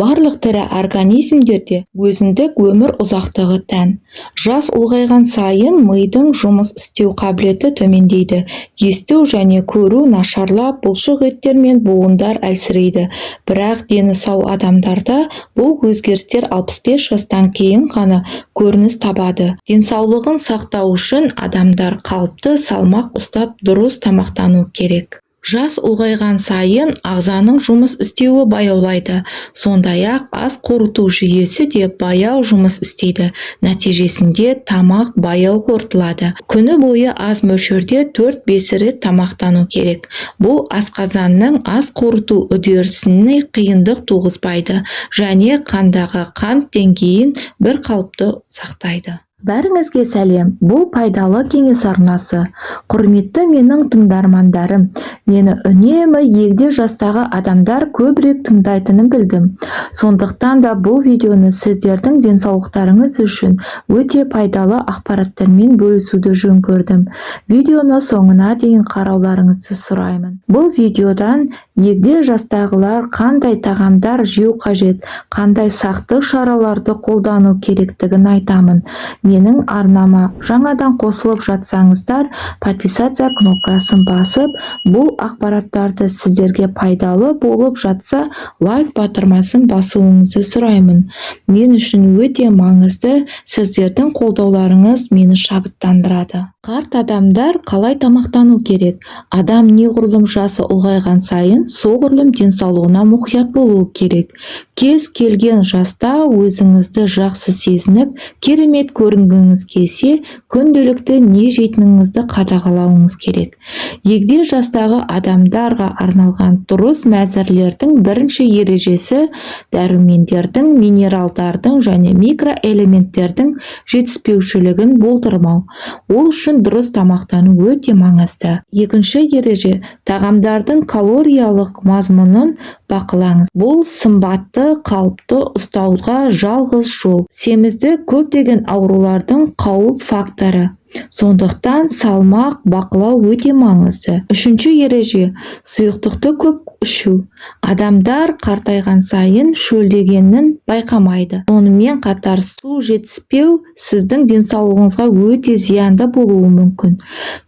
Барлық тірі организмдерде өзіндік өмір ұзақтығы тән. Жас ұлғайған сайын мидың жұмыс істеу қабілеті төмендейді, есту және көру нашарлап, бұлшық еттер мен буындар әлсірейді. Бірақ дені сау адамдарда бұл өзгерістер 65 жастан кейін ғана көрініс табады. Денсаулығын сақтау үшін адамдар қалыпты салмақ ұстап, дұрыс тамақтану керек. Жас ұлғайған сайын ағзаның жұмыс істеуі баяулайды. Сондай-ақ ас қорыту жүйесі де баяу жұмыс істейді. Нәтижесінде тамақ баяу қорытылады. Күні бойы аз мөлшерде 4-5 рет тамақтану керек. Бұл асқазанның ас қорыту үдерісіне қиындық туғызбайды және қандағы қант деңгейін бір қалыпты сақтайды. Бәріңізге сәлем, бұл пайдалы кеңес арнасы. Құрметті менің тыңдармандарым, мені үнемі егде жастағы адамдар көбірек тыңдайтынын білдім. Сондықтан да бұл видеоны сіздердің денсаулықтарыңыз үшін өте пайдалы ақпараттармен бөлісуді жөн көрдім. Видеоны соңына дейін қарауларыңызды сұраймын. Бұл видеодан егде жастағылар қандай тағамдар жеу қажет, қандай сақтық шараларды қолдану керектігін айтамын. Менің арнама жаңадан қосылып жатсаңыздар, подписация кнопкасын басып, бұл ақпараттарды сіздерге пайдалы болып жатса, лайк батырмасын басуыңызды сұраймын. Мен үшін өте маңызды, сіздердің қолдауларыңыз мені шабыттандырады. Қарт адамдар қалай тамақтану керек? Адам неғұрлым жасы ұлғайған сайын, соғұрлым денсаулығына мұқият болуы керек. Кез келген жаста өзіңізді жақсы сезініп, керемет көрінгіңіз келсе, күнделікті не жейтініңізді қадағалауыңыз керек. Егде жастағы адамдарға арналған дұрыс мәзірлердің бірінші ережесі дәрумендердің, минералдардың және микроэлементтердің жетіспеушілігін болдырмау. Ол үшін дұрыс тамақтану өте маңызды. Екінші ереже тағамдардың калориялық мазмұнын бақылаңыз. Бұл сымбатты қалыпты ұстауға жалғыз жол. Семіздік көптеген аурулардың қауіп факторы. Сондықтан салмақ бақылау өте маңызды. Үшінші ереже сұйықтықты көп ішу. Адамдар қартайған сайын шөлдегенін байқамайды. Сонымен қатар су жетіспеу сіздің денсаулығыңызға өте зиянды болуы мүмкін.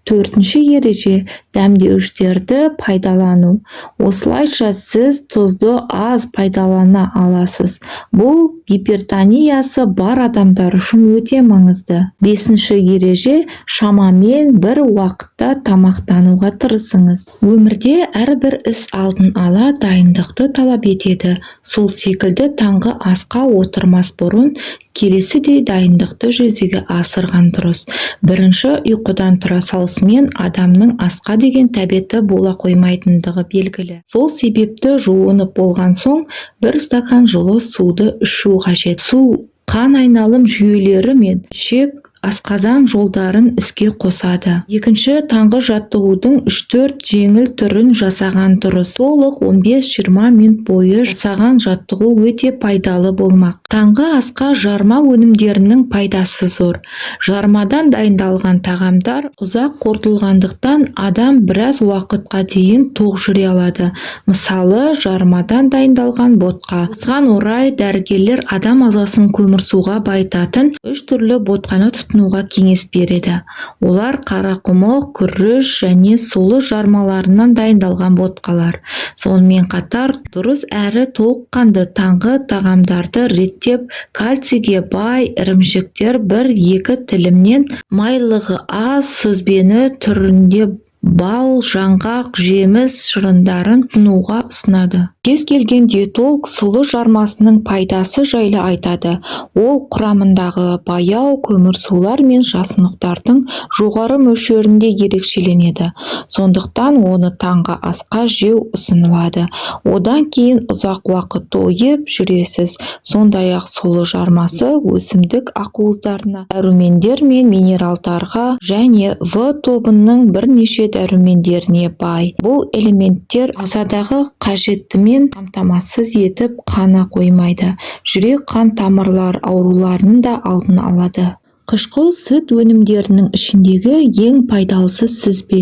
Төртінші ереже дәмдеуіштерді пайдалану. Осылайша сіз тұзды аз пайдалана аласыз. Бұл гипертониясы бар адамдар үшін өте маңызды. Бесінші ереже шамамен бір уақытта тамақтануға тырысыңыз. Өмірде әрбір іс алдын ала дайындықты талап етеді. Сол секілді таңғы асқа отырмас бұрын келесідей дайындықты жүзеге асырған дұрыс. Бірінші, ұйқыдан тұра салысымен адамның асқа деген тәбеті бола қоймайтындығы белгілі. Сол себепті жуынып болған соң бір стакан жылы суды ішу қажет. Су қан айналым жүйелері мен ішек асқазан жолдарын іске қосады. Екінші, таңғы жаттығудың 3-4 жеңіл түрін жасаған дұрыс. Толық 15-20 минут бойы жасаған жаттығу өте пайдалы болмақ. Таңғы асқа жарма өнімдерінің пайдасы зор. Жармадан дайындалған тағамдар ұзақ қорытылғандықтан адам біраз уақытқа дейін тоқ жүре алады. Мысалы, жармадан дайындалған ботқа. Осыған орай дәрігерлер адам ағзасын көмірсуға байытатын 3 түрлі ботқаны тұтынуға кеңес береді. Олар қарақұмық, күріш және сұлы жармаларынан дайындалған ботқалар. Сонымен қатар дұрыс әрі толыққанды таңғы тағамдарды реттеп, кальцийге бай ірімшіктер 1-2 тілімнен, майлығы аз сүзбені түрінде бал, жаңғақ, жеміс шырындарын тұтынуға ұсынады. Кез келген диетолог сұлы жармасының пайдасы жайлы айтады. Ол құрамындағы баяу көмірсулар мен жасұнықтардың жоғары мөлшерінде ерекшеленеді. Сондықтан оны таңғы асқа жеу ұсынылады. Одан кейін ұзақ уақыт тойып жүресіз. Сондай-ақ сұлы жармасы өсімдік ақуыздарына, дәрумендер мен минералдарға және В тобының бірнеше дәрумендеріне бай. Бұл элементтер ағзадағы қажеттімен қамтамасыз етіп қана қоймайды, жүрек қан тамырлар ауруларының да алдын алады. Қышқыл сүт өнімдерінің ішіндегі ең пайдалысы сүзбе.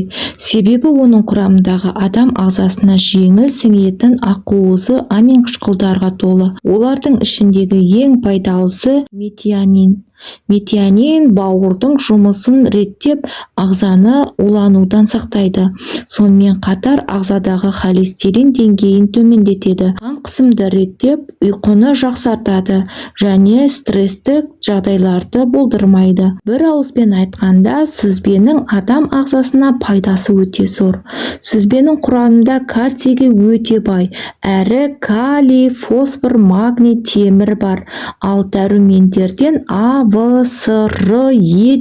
Себебі оның құрамындағы адам ағзасына жеңіл сіңетін ақуызы аминқышқылдарға толы. Олардың ішіндегі ең пайдалысы метионин. Метионин бауырдың жұмысын реттеп, ағзаны уланудан сақтайды. Сонымен қатар ағзадағы холестерин деңгейін төмендетеді. Қан қысымды реттеп, ұйқыны жақсартады және стресстік жағдайларды болдырмайды. Бір ауызбен айтқанда, сүзбенің адам ағзасына пайдасы өте зор. Сүзбенің құрамында кальцийге өте бай, әрі калий, фосфор, магний, темір бар. Ал дәрумендерден А, В, С, Р, Е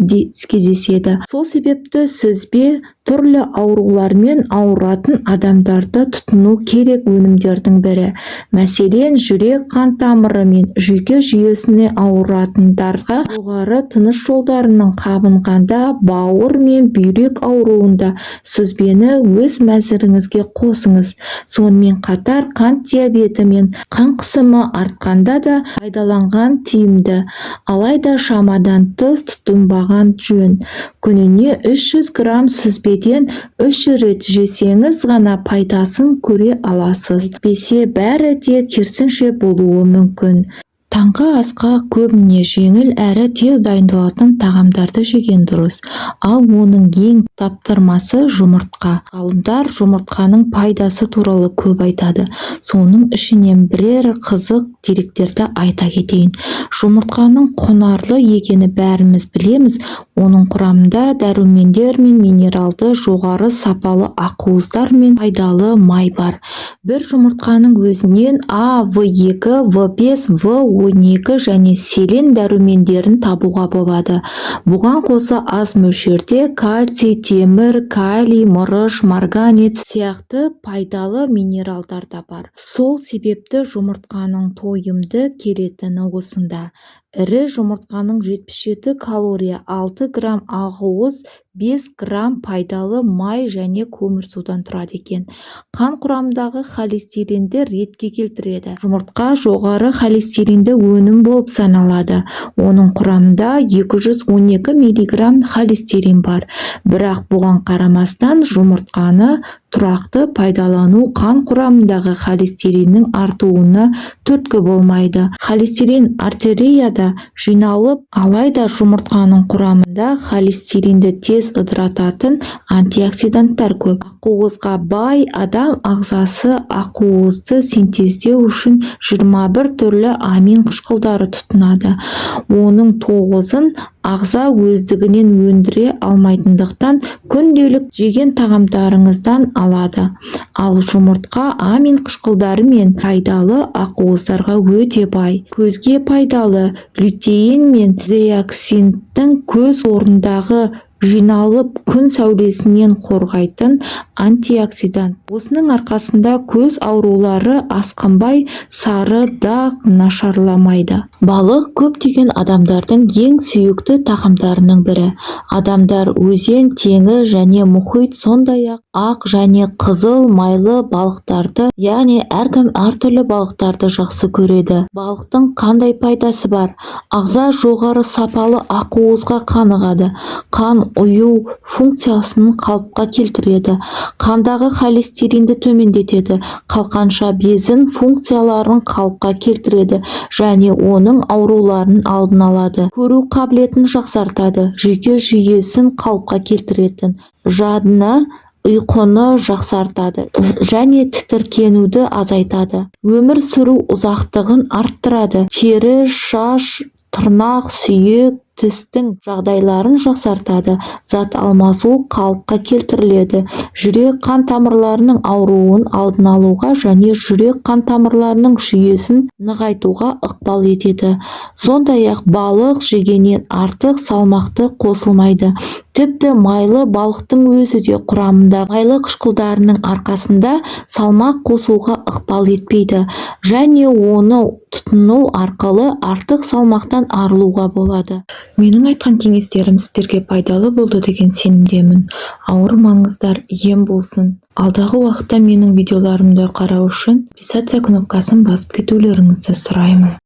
кездеседі. Сол себепті сүзбе түрлі аурулармен ауыратын адамдарды тұтыну керек өнімдердің бірі. Мәселен, жүрек қан тамыры мен жүйке жүйесіне ауыратындарға, жоғары тыныс жолдарының қабынғанда, бауыр мен бүйрек ауруында сүзбені өз мәзіріңізге қосыңыз. Сонымен қатар қант диабеті мен қан қысымы артқанда да пайдаланған тиімді. Алайда шамадан тыс тұтынбаған жөн. Күніне 300 грамм сүзбеден 3 рет жесеңіз ғана пайдасын көре аласыз. Бесе бәрі де керісінше болуы мүмкін. Таңғы асқа көбіне жеңіл әрі тез дайындалатын тағамдарды жеген дұрыс. Ал оның ең таптырмасы жұмыртқа. Ғалымдар жұмыртқаның пайдасы туралы көп айтады. Соның ішінен бірер қызық деректерді айта кетейін. Жұмыртқаның құнарлы екені бәріміз білеміз. Оның құрамында дәрумендер мен минералды жоғары сапалы ақуыздар мен пайдалы май бар. Бір жұмыртқаның өзінен А, В2, В5, В12 және селен дәрумендерін табуға болады. Бұған қоса аз мөлшерде кальций, темір, калий, мырыш, марганец сияқты пайдалы минералдар да бар. Сол себепті жұмыртқаның тойымды келетіні осында. Ірі жұмыртқаның 77 калория, 6 грамм ақуыз, 5 грамм пайдалы май және көмірсудан тұрады екен. Қан құрамындағы холестеринді ретке келтіреді. Жұмыртқа жоғары холестеринді өнім болып саналады. Оның құрамында 212 миллиграмм холестерин бар. Бірақ бұған қарамастан жұмыртқаны тұрақты пайдалану қан құрамындағы холестериннің артуына түрткі болмайды. Холестерин артерияда жиналып, алайда жұмыртқаның құрамында холестеринді тез ыдырататын антиоксиданттар көп. Ақуызға бай адам ағзасы ақуызды синтездеу үшін 21 түрлі амин қышқылдары тұтынады. Оның 9-ын ағза өздігінен өндіре алмайтындықтан күнделік жеген тағамдарыңыздан алады. Ал жұмыртқа амин қышқылдары мен пайдалы ақуыздарға өте бай. Көзге пайдалы лютеин мен зеаксинттің көз орнындағы жиналып күн сәулесінен қорғайтын антиоксидант. Осының арқасында көз аурулары асқынбай, сары дақ нашарламайды. Балық көптеген адамдардың ең сүйікті тағамдарының бірі. Адамдар өзен, теңіз және мұхит, сондай-ақ ақ және қызыл майлы балықтарды, яғни әркім әртүрлі балықтарды жақсы көреді. Балықтың қандай пайдасы бар? Ағза жоғары сапалы ақуызға қанығады. Қан ұю функциясын қалыпқа келтіреді. Қандағы холестеринді төмендетеді. Қалқанша безін функцияларын қалыпқа келтіреді және оның ауруларын алдын алады. Көру қабілетін жақсартады. Жүйке жүйесін қалыпқа келтіретін. Жадыны, ұйқыны жақсартады және тітіркенуді азайтады. Өмір сүру ұзақтығын арттырады. Тері, шаш, тырнақ, сүйек, тістің жағдайларын жақсартады. Зат алмасу қалыпқа келтіріледі. Жүрек қан тамырларының ауруын алдын алуға және жүрек қан тамырларының жүйесін нығайтуға ықпал етеді. Сондай-ақ балық жегеннен артық салмақты қосылмайды. Тіпті майлы балықтың өзі де құрамында майлы қышқылдарының арқасында салмақ қосуға ықпал етпейді және оны тұтыну арқылы артық салмақтан арылуға болады. Менің айтқан кеңестерім сіздерге пайдалы болды деген сенімдемін. Ауырмаңыздар, ем болсын. Алдағы уақытта менің видеоларымды қарау үшін подписаться кнопкасын басып кетулеріңізді сұраймын.